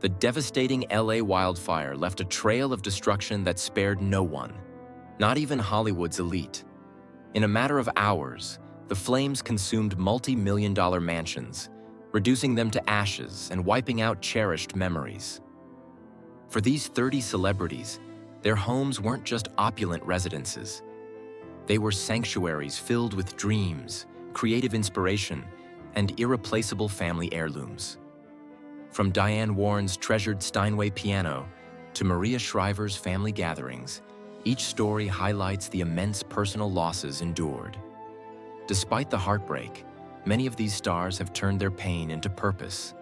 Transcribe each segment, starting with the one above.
The devastating LA wildfire left a trail of destruction that spared no one, not even Hollywood's elite. In a matter of hours, the flames consumed multi-million-dollar mansions, reducing them to ashes and wiping out cherished memories. For these 30 celebrities, their homes weren't just opulent residences. They were sanctuaries filled with dreams, creative inspiration, and irreplaceable family heirlooms. From Diane Warren's treasured Steinway piano to Maria Shriver's family gatherings, each story highlights the immense personal losses endured. Despite the heartbreak, many of these stars have turned their pain into purpose,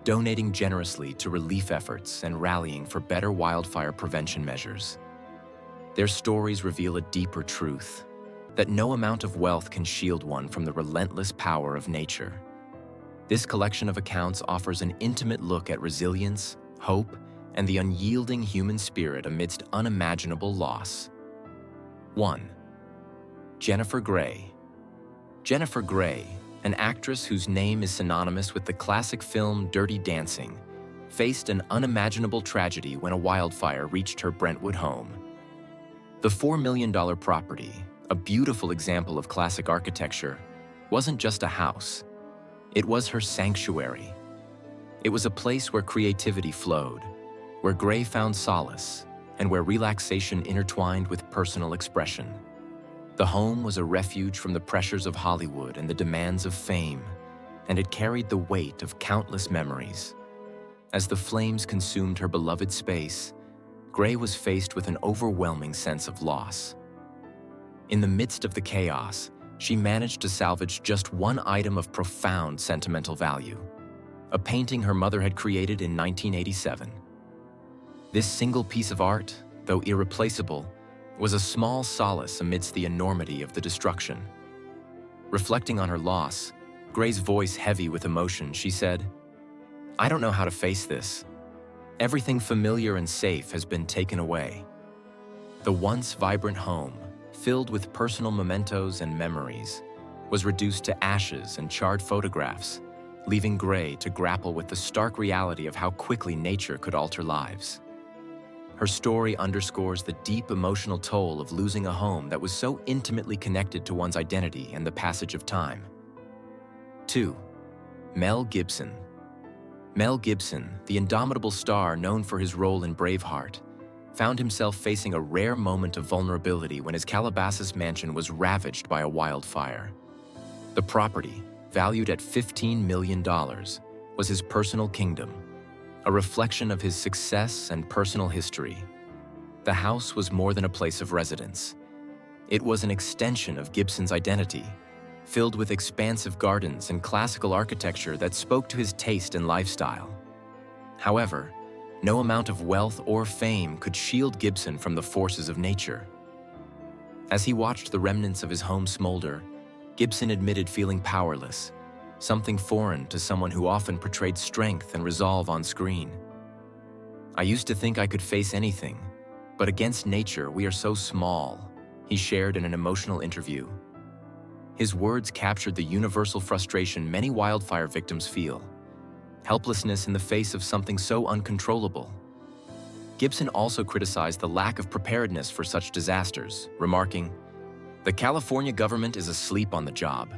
donating generously to relief efforts and rallying for better wildfire prevention measures. Their stories reveal a deeper truth, that no amount of wealth can shield one from the relentless power of nature. This collection of accounts offers an intimate look at resilience, hope, and the unyielding human spirit amidst unimaginable loss. 1. Jennifer Grey. Jennifer Grey, an actress whose name is synonymous with the classic film Dirty Dancing, faced an unimaginable tragedy when a wildfire reached her Brentwood home. The $4 million property, a beautiful example of classic architecture, wasn't just a house. It was her sanctuary. It was a place where creativity flowed, where Grey found solace, and where relaxation intertwined with personal expression. The home was a refuge from the pressures of Hollywood and the demands of fame, and it carried the weight of countless memories. As the flames consumed her beloved space, Grey was faced with an overwhelming sense of loss. In the midst of the chaos, she managed to salvage just one item of profound sentimental value, a painting her mother had created in 1987. This single piece of art, though irreplaceable, was a small solace amidst the enormity of the destruction. Reflecting on her loss, Grey's voice heavy with emotion, she said, "I don't know how to face this. Everything familiar and safe has been taken away." The once vibrant home, filled with personal mementos and memories, was reduced to ashes and charred photographs, leaving Grey to grapple with the stark reality of how quickly nature could alter lives. Her story underscores the deep emotional toll of losing a home that was so intimately connected to one's identity and the passage of time. 2. Mel Gibson. Mel Gibson, the indomitable star known for his role in Braveheart, found himself facing a rare moment of vulnerability when his Calabasas mansion was ravaged by a wildfire. The property, valued at $15 million, was his personal kingdom, a reflection of his success and personal history. The house was more than a place of residence. It was an extension of Gibson's identity, filled with expansive gardens and classical architecture that spoke to his taste and lifestyle. However, no amount of wealth or fame could shield Gibson from the forces of nature. As he watched the remnants of his home smolder, Gibson admitted feeling powerless, something foreign to someone who often portrayed strength and resolve on screen. "I used to think I could face anything, but against nature we are so small," he shared in an emotional interview. His words captured the universal frustration many wildfire victims feel, helplessness in the face of something so uncontrollable. Gibson also criticized the lack of preparedness for such disasters, remarking, "The California government is asleep on the job.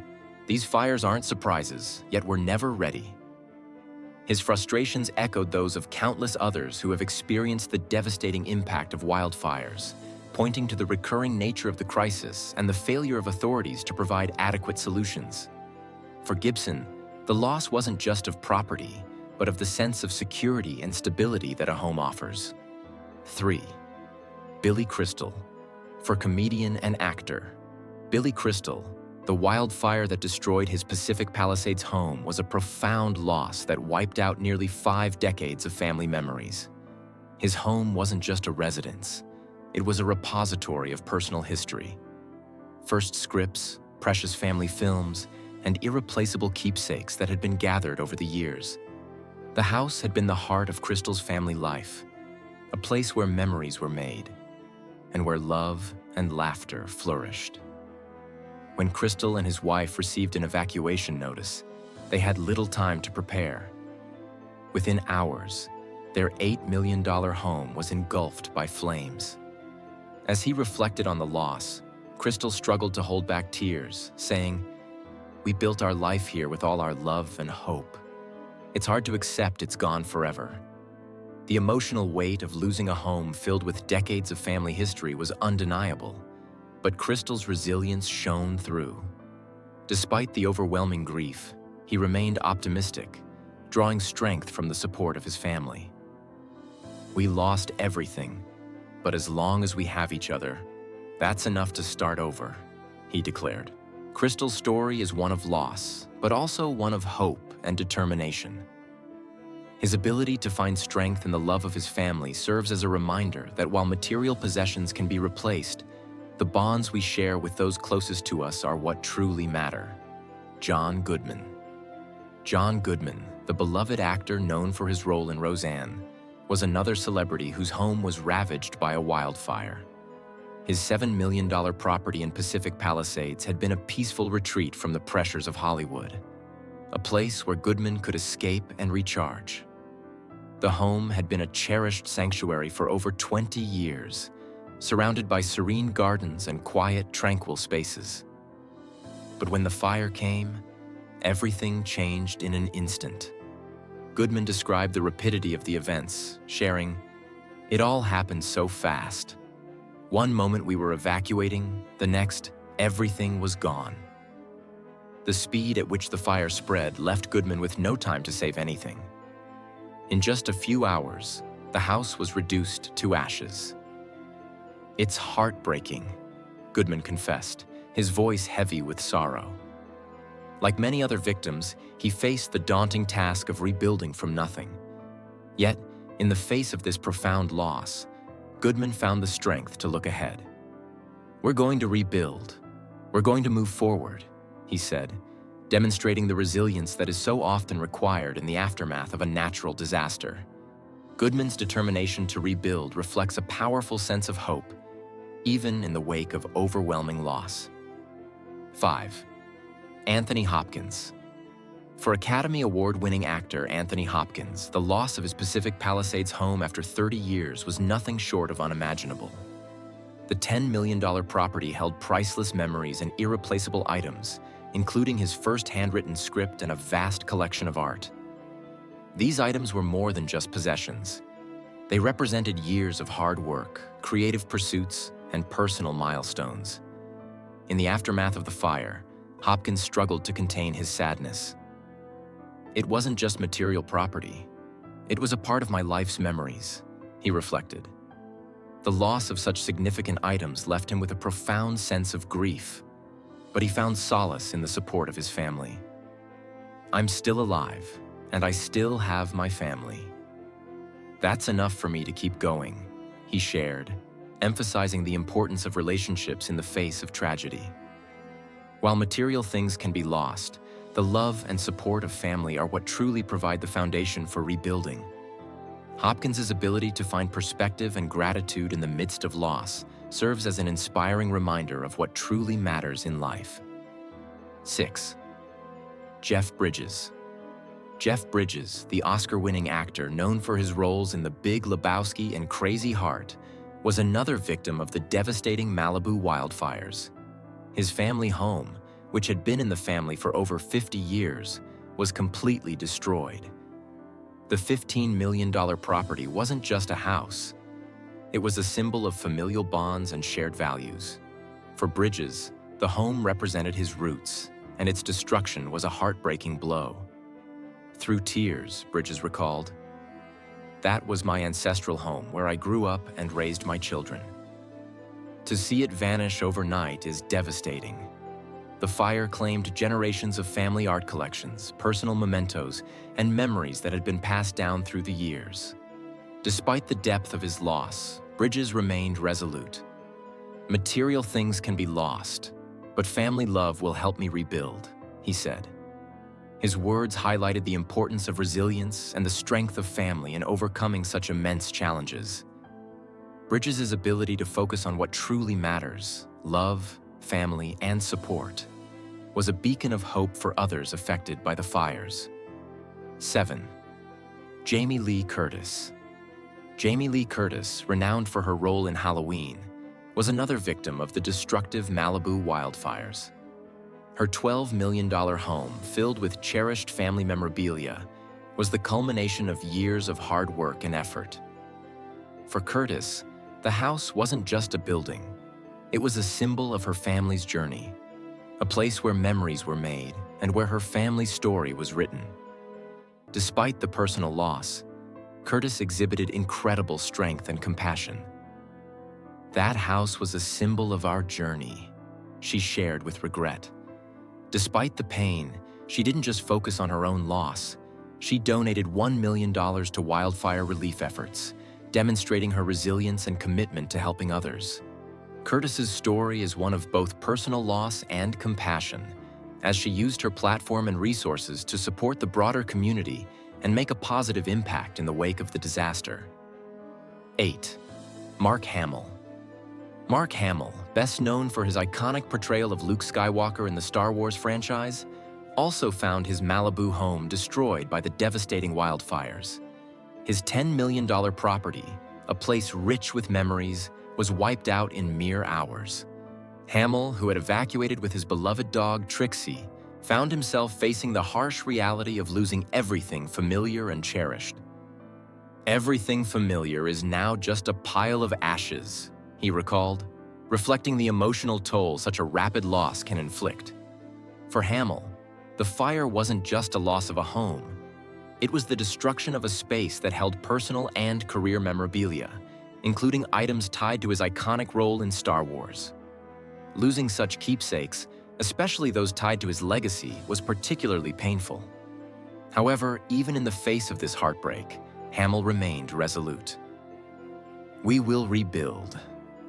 These fires aren't surprises, yet we're never ready." His frustrations echoed those of countless others who have experienced the devastating impact of wildfires, pointing to the recurring nature of the crisis and the failure of authorities to provide adequate solutions. For Gibson, the loss wasn't just of property, but of the sense of security and stability that a home offers. 3. Billy Crystal. For comedian and actor, Billy Crystal, the wildfire that destroyed his Pacific Palisades home was a profound loss that wiped out nearly 5 decades of family memories. His home wasn't just a residence. It was a repository of personal history. First scripts, precious family films, and irreplaceable keepsakes that had been gathered over the years. The house had been the heart of Crystal's family life, a place where memories were made, and where love and laughter flourished. When Crystal and his wife received an evacuation notice, they had little time to prepare. Within hours, Their $8 million home was engulfed by flames. As he reflected on the loss, Crystal struggled to hold back tears, saying, "We built our life here with all our love and hope. It's hard to accept it's gone forever." The emotional weight of losing a home filled with decades of family history was undeniable, but Crystal's resilience shone through. Despite the overwhelming grief, he remained optimistic, drawing strength from the support of his family. "We lost everything, but as long as we have each other, that's enough to start over," he declared. Crystal's story is one of loss, but also one of hope and determination. His ability to find strength in the love of his family serves as a reminder that while material possessions can be replaced, the bonds we share with those closest to us are what truly matter. John Goodman. John Goodman, the beloved actor known for his role in Roseanne, was another celebrity whose home was ravaged by a wildfire. His $7 million property in Pacific Palisades had been a peaceful retreat from the pressures of Hollywood, a place where Goodman could escape and recharge. The home had been a cherished sanctuary for over 20 years, surrounded by serene gardens and quiet, tranquil spaces. But when the fire came, everything changed in an instant. Goodman described the rapidity of the events, sharing, "It all happened so fast. One moment we were evacuating, the next, everything was gone." The speed at which the fire spread left Goodman with no time to save anything. In just a few hours, the house was reduced to ashes. "It's heartbreaking," Goodman confessed, his voice heavy with sorrow. Like many other victims, he faced the daunting task of rebuilding from nothing. Yet, in the face of this profound loss, Goodman found the strength to look ahead. "We're going to rebuild. We're going to move forward," he said, demonstrating the resilience that is so often required in the aftermath of a natural disaster. Goodman's determination to rebuild reflects a powerful sense of hope, even in the wake of overwhelming loss. 5. Anthony Hopkins. For Academy Award-winning actor Anthony Hopkins, the loss of his Pacific Palisades home after 30 years was nothing short of unimaginable. The $10 million property held priceless memories and irreplaceable items, including his first handwritten script and a vast collection of art. These items were more than just possessions. They represented years of hard work, creative pursuits, and personal milestones. In the aftermath of the fire, Hopkins struggled to contain his sadness. "It wasn't just material property. It was a part of my life's memories," he reflected. The loss of such significant items left him with a profound sense of grief, but he found solace in the support of his family. "I'm still alive, and I still have my family. That's enough for me to keep going," he shared, emphasizing the importance of relationships in the face of tragedy. While material things can be lost, the love and support of family are what truly provide the foundation for rebuilding. Hopkins's ability to find perspective and gratitude in the midst of loss serves as an inspiring reminder of what truly matters in life. 6. Jeff Bridges. Jeff Bridges, the Oscar-winning actor known for his roles in The Big Lebowski and Crazy Heart, was another victim of the devastating Malibu wildfires. His family home, which had been in the family for over 50 years, was completely destroyed. The $15 million property wasn't just a house. It was a symbol of familial bonds and shared values. For Bridges, the home represented his roots, and its destruction was a heartbreaking blow. Through tears, Bridges recalled, "That was my ancestral home where I grew up and raised my children. To see it vanish overnight is devastating." The fire claimed generations of family art collections, personal mementos, and memories that had been passed down through the years. Despite the depth of his loss, Bridges remained resolute. "Material things can be lost, but family love will help me rebuild," he said. His words highlighted the importance of resilience and the strength of family in overcoming such immense challenges. Bridges' ability to focus on what truly matters, love, family, and support, was a beacon of hope for others affected by the fires. 7. Jamie Lee Curtis. Jamie Lee Curtis, renowned for her role in Halloween, was another victim of the destructive Malibu wildfires. Her $12 million home, filled with cherished family memorabilia, was the culmination of years of hard work and effort. For Curtis, the house wasn't just a building. It was a symbol of her family's journey, a place where memories were made and where her family's story was written. Despite the personal loss, Curtis exhibited incredible strength and compassion. "That house was a symbol of our journey," she shared with regret. Despite the pain, she didn't just focus on her own loss. She donated $1 million to wildfire relief efforts, demonstrating her resilience and commitment to helping others. Curtis's story is one of both personal loss and compassion, as she used her platform and resources to support the broader community and make a positive impact in the wake of the disaster. 8. Mark Hamill. Mark Hamill, best known for his iconic portrayal of Luke Skywalker in the Star Wars franchise, also found his Malibu home destroyed by the devastating wildfires. His $10 million property, a place rich with memories, was wiped out in mere hours. Hamill, who had evacuated with his beloved dog Trixie, found himself facing the harsh reality of losing everything familiar and cherished. "Everything familiar is now just a pile of ashes," he recalled, reflecting the emotional toll such a rapid loss can inflict. For Hamill, the fire wasn't just a loss of a home. It was the destruction of a space that held personal and career memorabilia, including items tied to his iconic role in Star Wars. Losing such keepsakes, especially those tied to his legacy, was particularly painful. However, even in the face of this heartbreak, Hamill remained resolute. "We will rebuild,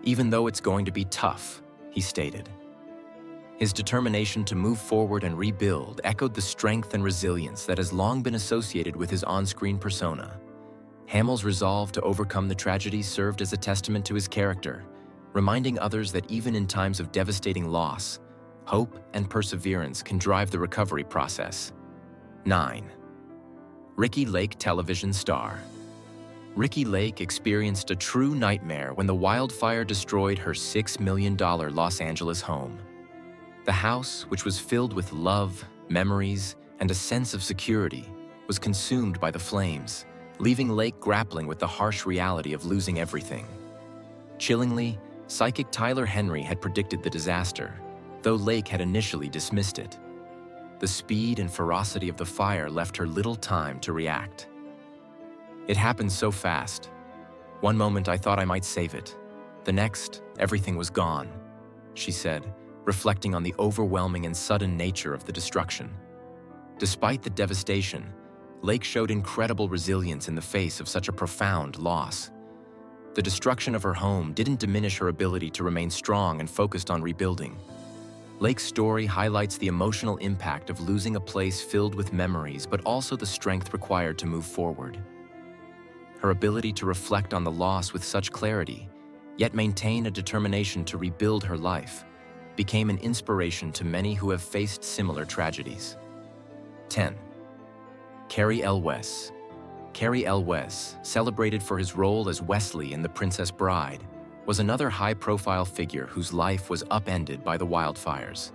even though it's going to be tough," he stated. His determination to move forward and rebuild echoed the strength and resilience that has long been associated with his on-screen persona. Hamill's resolve to overcome the tragedy served as a testament to his character, reminding others that even in times of devastating loss, hope and perseverance can drive the recovery process. 9. Ricki Lake television star. Ricki Lake experienced a true nightmare when the wildfire destroyed her $6 million Los Angeles home. The house, which was filled with love, memories, and a sense of security, was consumed by the flames, leaving Lake grappling with the harsh reality of losing everything. Chillingly, psychic Tyler Henry had predicted the disaster, though Lake had initially dismissed it. The speed and ferocity of the fire left her little time to react. "It happened so fast. One moment I thought I might save it. The next, everything was gone," she said, reflecting on the overwhelming and sudden nature of the destruction. Despite the devastation, Lake showed incredible resilience in the face of such a profound loss. The destruction of her home didn't diminish her ability to remain strong and focused on rebuilding. Lake's story highlights the emotional impact of losing a place filled with memories, but also the strength required to move forward. Her ability to reflect on the loss with such clarity, yet maintain a determination to rebuild her life, became an inspiration to many who have faced similar tragedies. 10. Cary Elwes. Cary Elwes, celebrated for his role as Wesley in The Princess Bride, was another high-profile figure whose life was upended by the wildfires.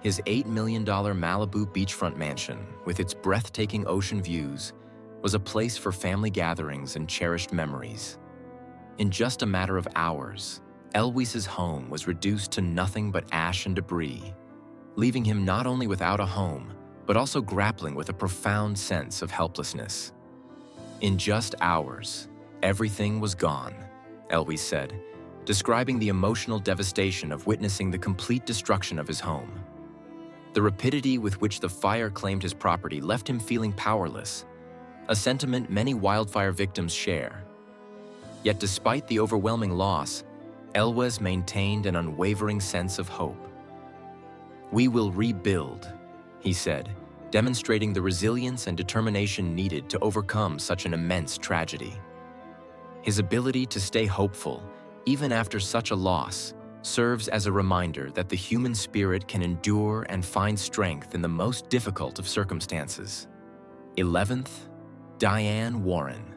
His $8 million Malibu beachfront mansion, with its breathtaking ocean views, was a place for family gatherings and cherished memories. In just a matter of hours, Elwes's home was reduced to nothing but ash and debris, leaving him not only without a home, but also grappling with a profound sense of helplessness. "In just hours, everything was gone," Elwes said, describing the emotional devastation of witnessing the complete destruction of his home. The rapidity with which the fire claimed his property left him feeling powerless, a sentiment many wildfire victims share. Yet despite the overwhelming loss, Elwes maintained an unwavering sense of hope. "We will rebuild," he said, demonstrating the resilience and determination needed to overcome such an immense tragedy. His ability to stay hopeful, even after such a loss, serves as a reminder that the human spirit can endure and find strength in the most difficult of circumstances. 11th, Diane Warren.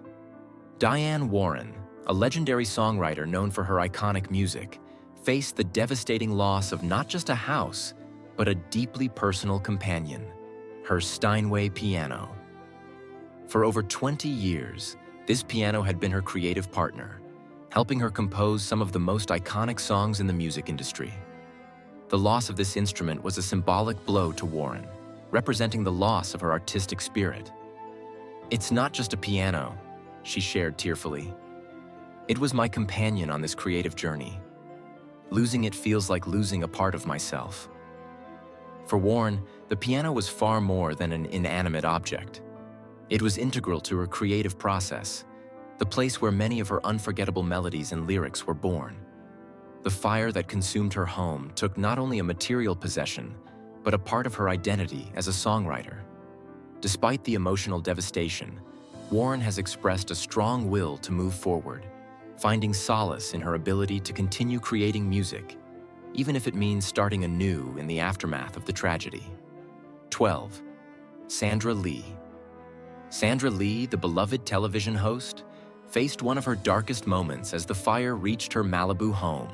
Diane Warren, a legendary songwriter known for her iconic music, faced the devastating loss of not just a house, but a deeply personal companion, her Steinway piano. For over 20 years, this piano had been her creative partner, helping her compose some of the most iconic songs in the music industry. The loss of this instrument was a symbolic blow to Warren, representing the loss of her artistic spirit. "It's not just a piano," she shared tearfully. "It was my companion on this creative journey. Losing it feels like losing a part of myself." For Warren, the piano was far more than an inanimate object. It was integral to her creative process, the place where many of her unforgettable melodies and lyrics were born. The fire that consumed her home took not only a material possession, but a part of her identity as a songwriter. Despite the emotional devastation, Warren has expressed a strong will to move forward, finding solace in her ability to continue creating music, even if it means starting anew in the aftermath of the tragedy. 12. Sandra Lee. Sandra Lee, the beloved television host, faced one of her darkest moments as the fire reached her Malibu home,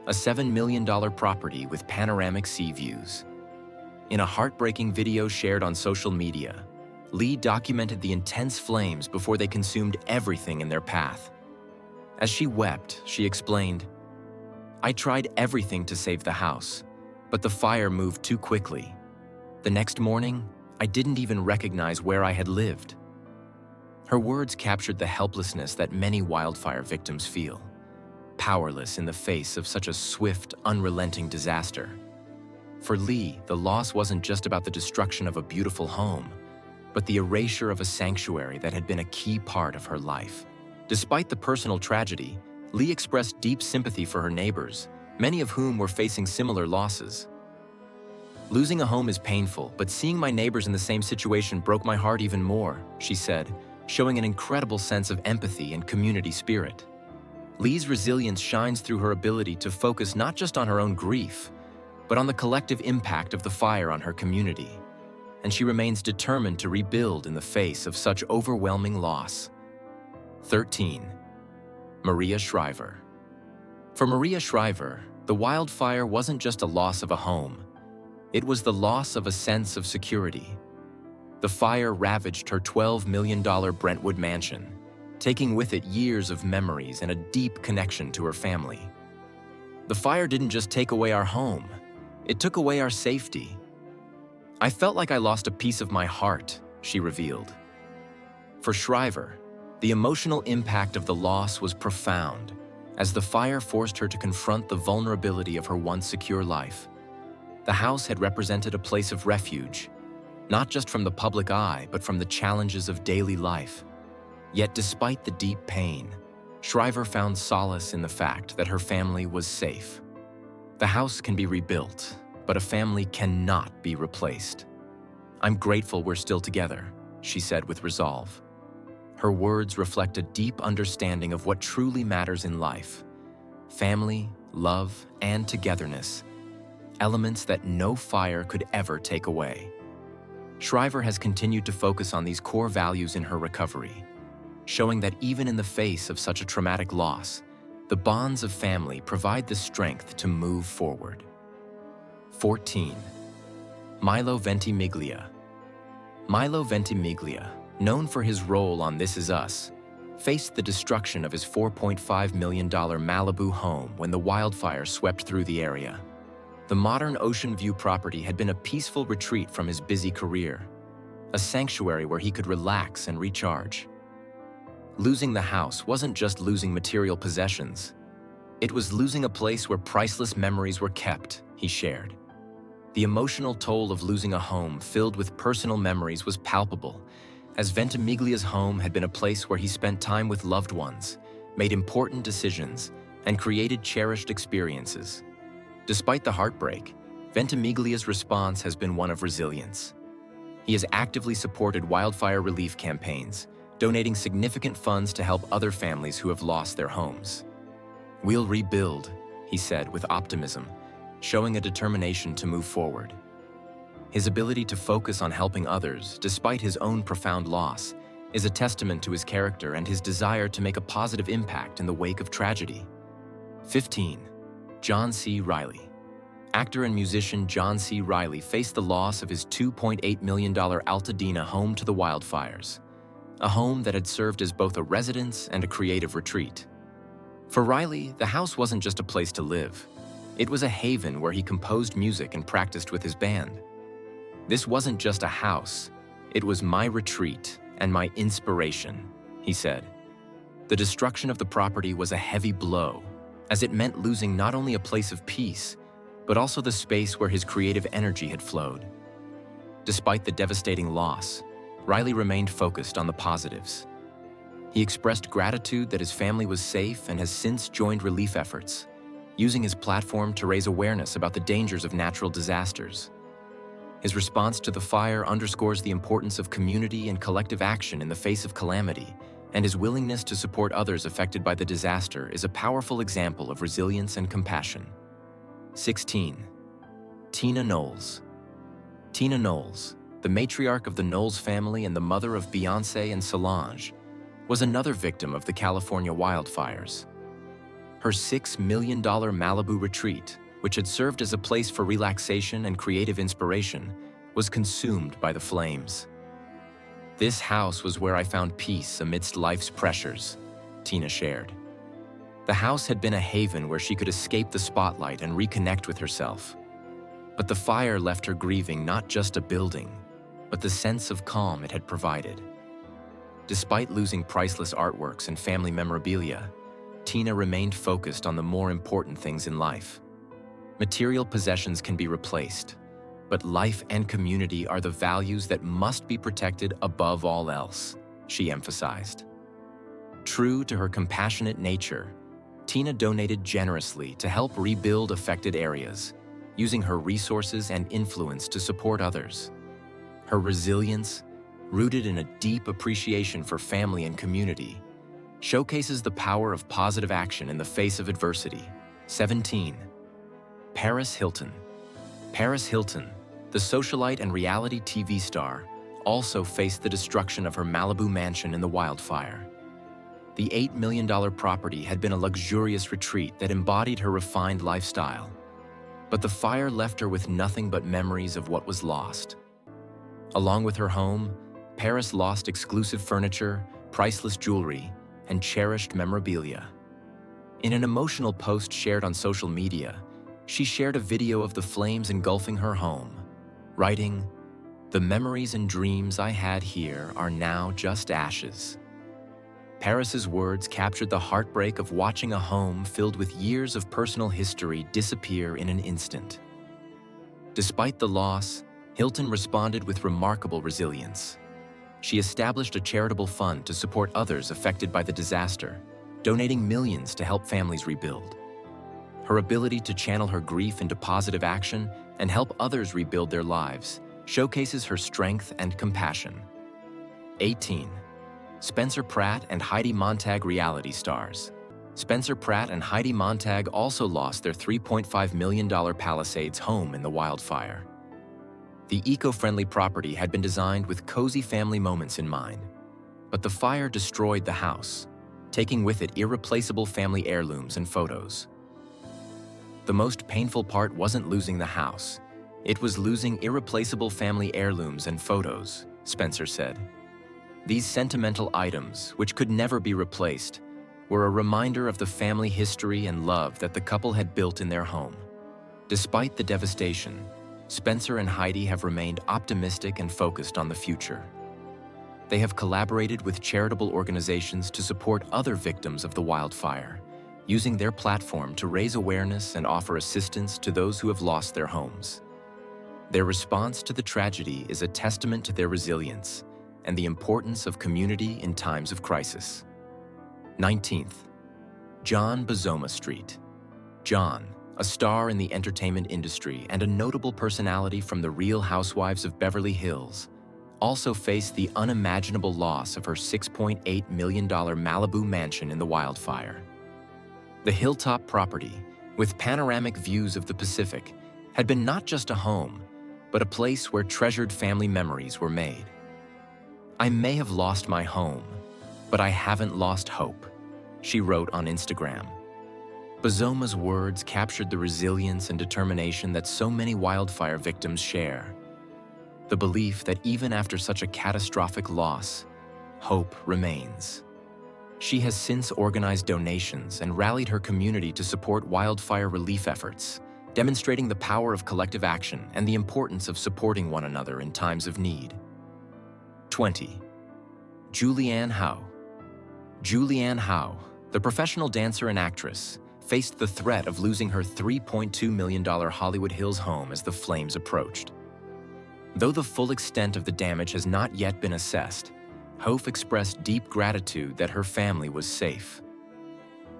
a $7 million property with panoramic sea views. In a heartbreaking video shared on social media, Lee documented the intense flames before they consumed everything in their path. As she wept, she explained, "I tried everything to save the house, but the fire moved too quickly. The next morning, I didn't even recognize where I had lived." Her words captured the helplessness that many wildfire victims feel, powerless in the face of such a swift, unrelenting disaster. For Lee, the loss wasn't just about the destruction of a beautiful home, but the erasure of a sanctuary that had been a key part of her life. Despite the personal tragedy, Lee expressed deep sympathy for her neighbors, many of whom were facing similar losses. "Losing a home is painful, but seeing my neighbors in the same situation broke my heart even more," she said, showing an incredible sense of empathy and community spirit. Lee's resilience shines through her ability to focus not just on her own grief, but on the collective impact of the fire on her community, and she remains determined to rebuild in the face of such overwhelming loss. 13. Maria Shriver. For Maria Shriver, the wildfire wasn't just a loss of a home. It was the loss of a sense of security. The fire ravaged her $12 million Brentwood mansion, taking with it years of memories and a deep connection to her family. "The fire didn't just take away our home, it took away our safety. I felt like I lost a piece of my heart," she revealed. For Shriver, the emotional impact of the loss was profound, as the fire forced her to confront the vulnerability of her once secure life. The house had represented a place of refuge, not just from the public eye, but from the challenges of daily life. Yet despite the deep pain, Shriver found solace in the fact that her family was safe. "The house can be rebuilt, but a family cannot be replaced. I'm grateful we're still together," she said with resolve. Her words reflect a deep understanding of what truly matters in life: family, love, and togetherness, elements that no fire could ever take away. Shriver has continued to focus on these core values in her recovery, showing that even in the face of such a traumatic loss, the bonds of family provide the strength to move forward. 14. Milo Ventimiglia. Milo Ventimiglia, known for his role on This Is Us, faced the destruction of his $4.5 million Malibu home when the wildfire swept through the area. The modern Ocean View property had been a peaceful retreat from his busy career, a sanctuary where he could relax and recharge. Losing the house wasn't just losing material possessions. It was losing a place where priceless memories were kept, he shared. The emotional toll of losing a home filled with personal memories was palpable, as Ventimiglia's home had been a place where he spent time with loved ones, made important decisions, and created cherished experiences. Despite the heartbreak, Ventimiglia's response has been one of resilience. He has actively supported wildfire relief campaigns, donating significant funds to help other families who have lost their homes. "We'll rebuild," he said with optimism, showing a determination to move forward. His ability to focus on helping others, despite his own profound loss, is a testament to his character and his desire to make a positive impact in the wake of tragedy. 15. John C. Reilly. Actor and musician John C. Reilly faced the loss of his $2.8 million Altadena home to the wildfires, a home that had served as both a residence and a creative retreat. For Reilly, the house wasn't just a place to live. It was a haven where he composed music and practiced with his band. "This wasn't just a house, it was my retreat and my inspiration," he said. The destruction of the property was a heavy blow, as it meant losing not only a place of peace, but also the space where his creative energy had flowed. Despite the devastating loss, Reilly remained focused on the positives. He expressed gratitude that his family was safe and has since joined relief efforts, using his platform to raise awareness about the dangers of natural disasters. His response to the fire underscores the importance of community and collective action in the face of calamity, and his willingness to support others affected by the disaster is a powerful example of resilience and compassion. 16. Tina Knowles. Tina Knowles, the matriarch of the Knowles family and the mother of Beyoncé and Solange, was another victim of the California wildfires. Her $6 million Malibu retreat, which had served as a place for relaxation and creative inspiration, was consumed by the flames. "This house was where I found peace amidst life's pressures," Tina shared. The house had been a haven where she could escape the spotlight and reconnect with herself. But the fire left her grieving not just a building, but the sense of calm it had provided. Despite losing priceless artworks and family memorabilia, Tina remained focused on the more important things in life. Material possessions can be replaced, but life and community are the values that must be protected above all else, she emphasized. True to her compassionate nature, Tina donated generously to help rebuild affected areas, using her resources and influence to support others. Her resilience, rooted in a deep appreciation for family and community, showcases the power of positive action in the face of adversity. 17. Paris Hilton. Paris Hilton, the socialite and reality TV star, also faced the destruction of her Malibu mansion in the wildfire. The $8 million property had been a luxurious retreat that embodied her refined lifestyle. But the fire left her with nothing but memories of what was lost. Along with her home, Paris lost exclusive furniture, priceless jewelry, and cherished memorabilia. In an emotional post shared on social media, she shared a video of the flames engulfing her home, writing, "The memories and dreams I had here are now just ashes." Paris's words captured the heartbreak of watching a home filled with years of personal history disappear in an instant. Despite the loss, Hilton responded with remarkable resilience. She established a charitable fund to support others affected by the disaster, donating millions to help families rebuild. Her ability to channel her grief into positive action and help others rebuild their lives showcases her strength and compassion. 18. Spencer Pratt and Heidi Montag reality stars. Spencer Pratt and Heidi Montag also lost their $3.5 million Palisades home in the wildfire. The eco-friendly property had been designed with cozy family moments in mind, but the fire destroyed the house, taking with it irreplaceable family heirlooms and photos. The most painful part wasn't losing the house. It was losing irreplaceable family heirlooms and photos, Spencer said. These sentimental items, which could never be replaced, were a reminder of the family history and love that the couple had built in their home. Despite the devastation, Spencer and Heidi have remained optimistic and focused on the future. They have collaborated with charitable organizations to support other victims of the wildfire, using their platform to raise awareness and offer assistance to those who have lost their homes. Their response to the tragedy is a testament to their resilience and the importance of community in times of crisis. 19th. John Bozoma Street. John, a star in the entertainment industry and a notable personality from the Real Housewives of Beverly Hills, also faced the unimaginable loss of her $6.8 million Malibu mansion in the wildfire. The hilltop property, with panoramic views of the Pacific, had been not just a home, but a place where treasured family memories were made. "I may have lost my home, but I haven't lost hope," she wrote on Instagram. Bozoma's words captured the resilience and determination that so many wildfire victims share. The belief that even after such a catastrophic loss, hope remains. She has since organized donations and rallied her community to support wildfire relief efforts, demonstrating the power of collective action and the importance of supporting one another in times of need. 20. Julianne Howe. Julianne Howe, the professional dancer and actress, faced the threat of losing her $3.2 million Hollywood Hills home as the flames approached. Though the full extent of the damage has not yet been assessed, Howe expressed deep gratitude that her family was safe.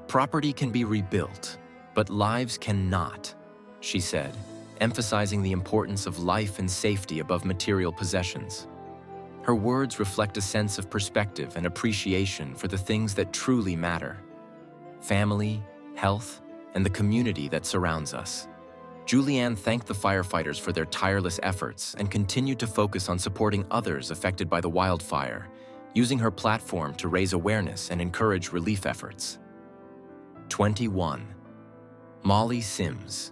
"Property can be rebuilt, but lives cannot," she said, emphasizing the importance of life and safety above material possessions. Her words reflect a sense of perspective and appreciation for the things that truly matter: family, health, and the community that surrounds us. Julianne thanked the firefighters for their tireless efforts and continued to focus on supporting others affected by the wildfire, using her platform to raise awareness and encourage relief efforts. 21. Molly Sims.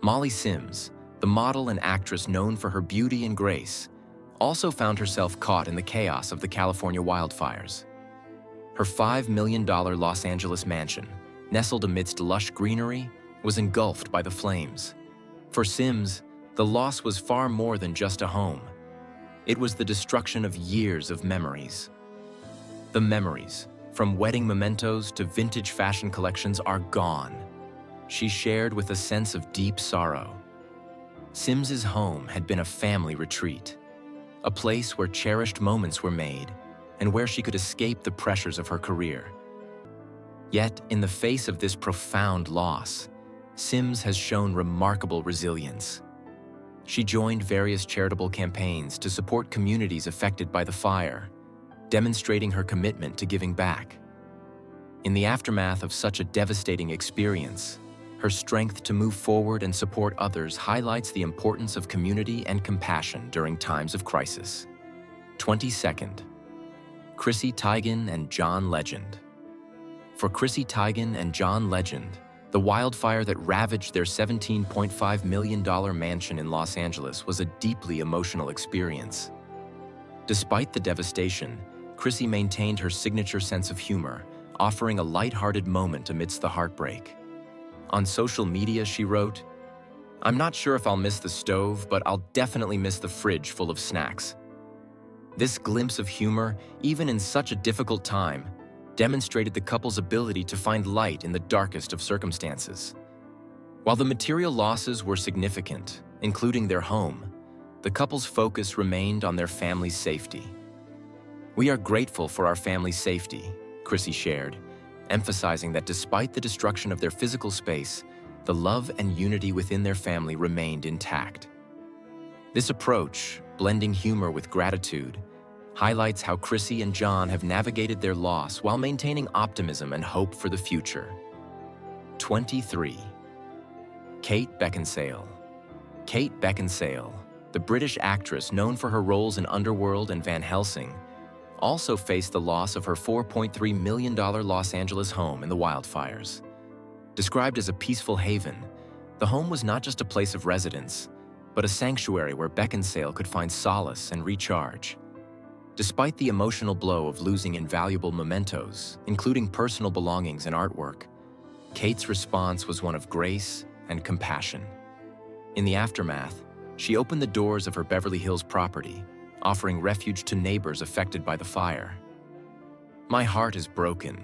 Molly Sims, the model and actress known for her beauty and grace, also found herself caught in the chaos of the California wildfires. Her $5 million Los Angeles mansion, nestled amidst lush greenery, was engulfed by the flames. For Sims, the loss was far more than just a home. It was the destruction of years of memories. The memories, from wedding mementos to vintage fashion collections, are gone, she shared with a sense of deep sorrow. Sims's home had been a family retreat, a place where cherished moments were made and where she could escape the pressures of her career. Yet, in the face of this profound loss, Sims has shown remarkable resilience. She joined various charitable campaigns to support communities affected by the fire, demonstrating her commitment to giving back. In the aftermath of such a devastating experience, her strength to move forward and support others highlights the importance of community and compassion during times of crisis. 22nd. Chrissy Teigen and John Legend. For Chrissy Teigen and John Legend, the wildfire that ravaged their $17.5 million mansion in Los Angeles was a deeply emotional experience. Despite the devastation, Chrissy maintained her signature sense of humor, offering a lighthearted moment amidst the heartbreak. On social media, she wrote, "I'm not sure if I'll miss the stove, but I'll definitely miss the fridge full of snacks." This glimpse of humor, even in such a difficult time, demonstrated the couple's ability to find light in the darkest of circumstances. While the material losses were significant, including their home, the couple's focus remained on their family's safety. "We are grateful for our family's safety," Chrissy shared, emphasizing that despite the destruction of their physical space, the love and unity within their family remained intact. This approach, blending humor with gratitude, highlights how Chrissy and John have navigated their loss while maintaining optimism and hope for the future. 23. Kate Beckinsale. Kate Beckinsale, the British actress known for her roles in Underworld and Van Helsing, also faced the loss of her $4.3 million Los Angeles home in the wildfires. Described as a peaceful haven, the home was not just a place of residence, but a sanctuary where Beckinsale could find solace and recharge. Despite the emotional blow of losing invaluable mementos, including personal belongings and artwork, Kate's response was one of grace and compassion. In the aftermath, she opened the doors of her Beverly Hills property, offering refuge to neighbors affected by the fire. "My heart is broken,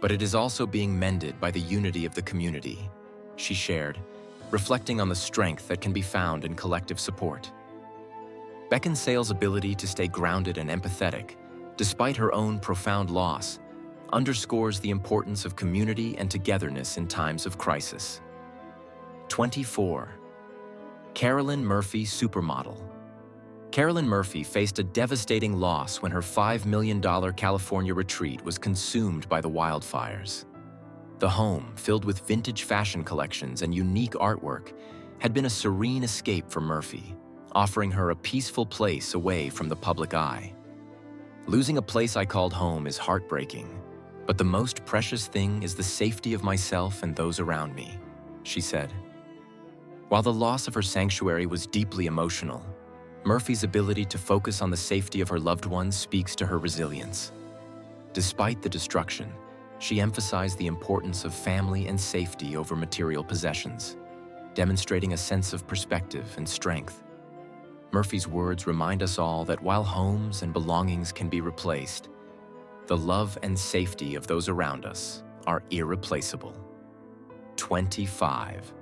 but it is also being mended by the unity of the community," she shared, reflecting on the strength that can be found in collective support. Beckinsale's ability to stay grounded and empathetic, despite her own profound loss, underscores the importance of community and togetherness in times of crisis. 24. Carolyn Murphy Supermodel. Carolyn Murphy faced a devastating loss when her $5 million California retreat was consumed by the wildfires. The home, filled with vintage fashion collections and unique artwork, had been a serene escape for Murphy, offering her a peaceful place away from the public eye. Losing a place I called home is heartbreaking, but the most precious thing is the safety of myself and those around me, she said. While the loss of her sanctuary was deeply emotional, Murphy's ability to focus on the safety of her loved ones speaks to her resilience. Despite the destruction, she emphasized the importance of family and safety over material possessions, demonstrating a sense of perspective and strength. Murphy's words remind us all that while homes and belongings can be replaced, the love and safety of those around us are irreplaceable. 25.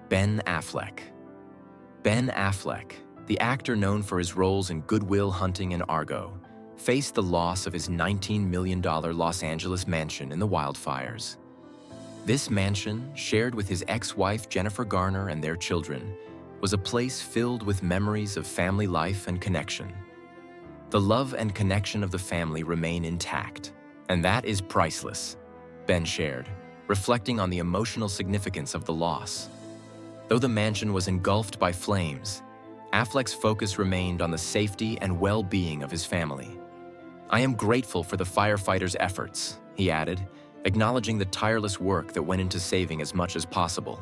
Ben Affleck. Ben Affleck, the actor known for his roles in Good Will Hunting and Argo, faced the loss of his $19 million Los Angeles mansion in the wildfires. This mansion, shared with his ex-wife Jennifer Garner and their children, was a place filled with memories of family life and connection. The love and connection of the family remain intact, and that is priceless, Ben shared, reflecting on the emotional significance of the loss. Though the mansion was engulfed by flames, Affleck's focus remained on the safety and well-being of his family. "I am grateful for the firefighters' efforts," he added, acknowledging the tireless work that went into saving as much as possible.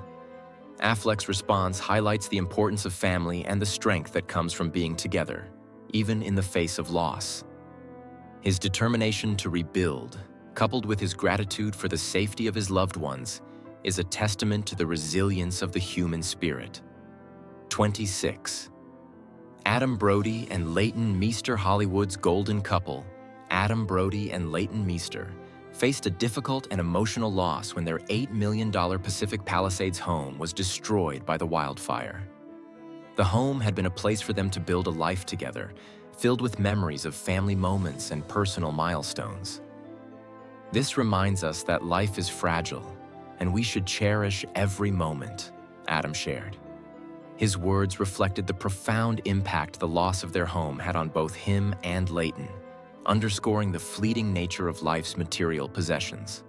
Affleck's response highlights the importance of family and the strength that comes from being together, even in the face of loss. His determination to rebuild, coupled with his gratitude for the safety of his loved ones, is a testament to the resilience of the human spirit. 26. Adam Brody and Leighton Meester. Hollywood's golden couple, Adam Brody and Leighton Meester, faced a difficult and emotional loss when their $8 million Pacific Palisades home was destroyed by the wildfire. The home had been a place for them to build a life together, filled with memories of family moments and personal milestones. "This reminds us that life is fragile, and we should cherish every moment," Adam shared. His words reflected the profound impact the loss of their home had on both him and Leighton, underscoring the fleeting nature of life's material possessions.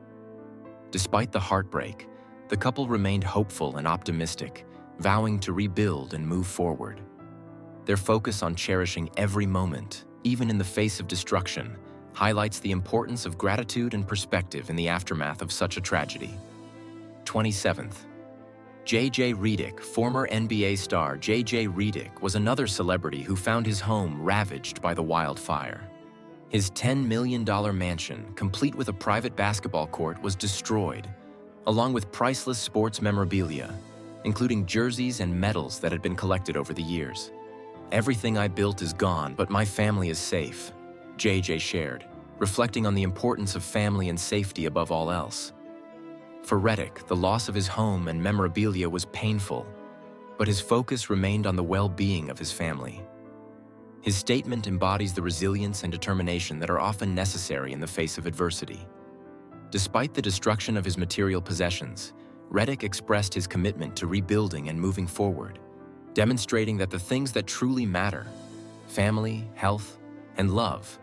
Despite the heartbreak, the couple remained hopeful and optimistic, vowing to rebuild and move forward. Their focus on cherishing every moment, even in the face of destruction, highlights the importance of gratitude and perspective in the aftermath of such a tragedy. 27th. J.J. Redick. Former NBA star J.J. Redick was another celebrity who found his home ravaged by the wildfire. His $10 million mansion, complete with a private basketball court, was destroyed, along with priceless sports memorabilia, including jerseys and medals that had been collected over the years. "Everything I built is gone, but my family is safe," J.J. shared, reflecting on the importance of family and safety above all else. For Redick, the loss of his home and memorabilia was painful, but his focus remained on the well-being of his family. His statement embodies the resilience and determination that are often necessary in the face of adversity. Despite the destruction of his material possessions, Redick expressed his commitment to rebuilding and moving forward, demonstrating that the things that truly matter, family, health, and love,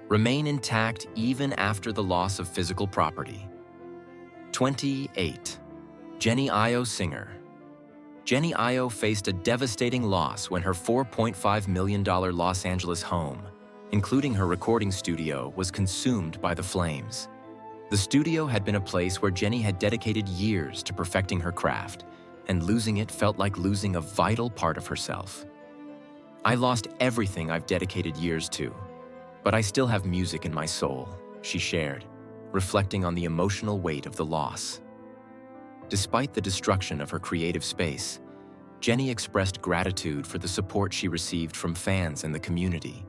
remain intact even after the loss of physical property. 28. Jenny Ayo singer. Jenny Ayo faced a devastating loss when her $4.5 million Los Angeles home, including her recording studio, was consumed by the flames. The studio had been a place where Jenny had dedicated years to perfecting her craft, and losing it felt like losing a vital part of herself. "I lost everything I've dedicated years to, but I still have music in my soul," she shared, reflecting on the emotional weight of the loss. Despite the destruction of her creative space, Jenny expressed gratitude for the support she received from fans and the community.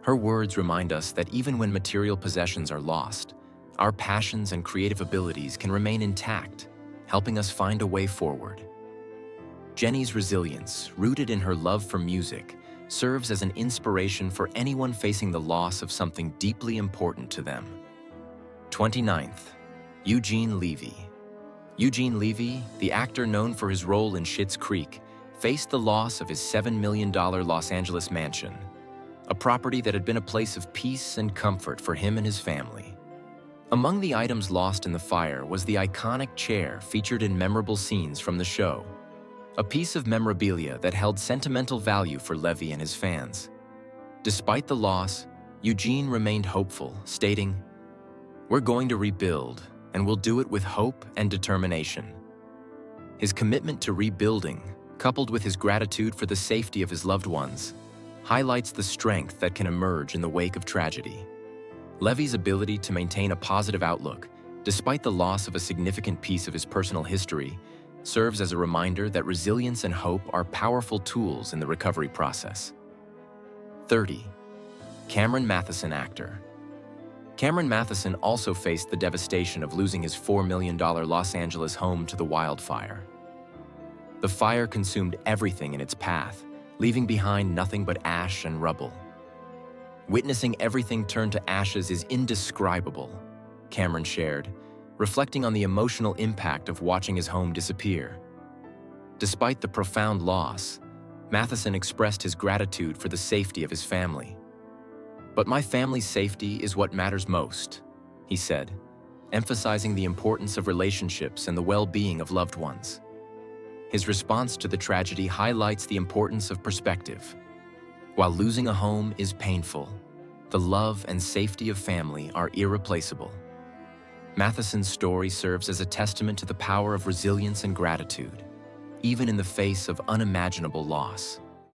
Her words remind us that even when material possessions are lost, our passions and creative abilities can remain intact, helping us find a way forward. Jenny's resilience, rooted in her love for music, serves as an inspiration for anyone facing the loss of something deeply important to them. 29th. Eugene Levy. Eugene Levy, the actor known for his role in Schitt's Creek, faced the loss of his $7 million Los Angeles mansion, a property that had been a place of peace and comfort for him and his family. Among the items lost in the fire was the iconic chair featured in memorable scenes from the show, a piece of memorabilia that held sentimental value for Levy and his fans. Despite the loss, Eugene remained hopeful, stating, "We're going to rebuild, and we'll do it with hope and determination." His commitment to rebuilding, coupled with his gratitude for the safety of his loved ones, highlights the strength that can emerge in the wake of tragedy. Levy's ability to maintain a positive outlook, despite the loss of a significant piece of his personal history, serves as a reminder that resilience and hope are powerful tools in the recovery process. 30. Cameron Matheson actor. Cameron Matheson also faced the devastation of losing his $4 million Los Angeles home to the wildfire. The fire consumed everything in its path, leaving behind nothing but ash and rubble. "Witnessing everything turn to ashes is indescribable," Cameron shared, reflecting on the emotional impact of watching his home disappear. Despite the profound loss, Matheson expressed his gratitude for the safety of his family. "But my family's safety is what matters most," he said, emphasizing the importance of relationships and the well-being of loved ones. His response to the tragedy highlights the importance of perspective. While losing a home is painful, the love and safety of family are irreplaceable. Matheson's story serves as a testament to the power of resilience and gratitude, even in the face of unimaginable loss.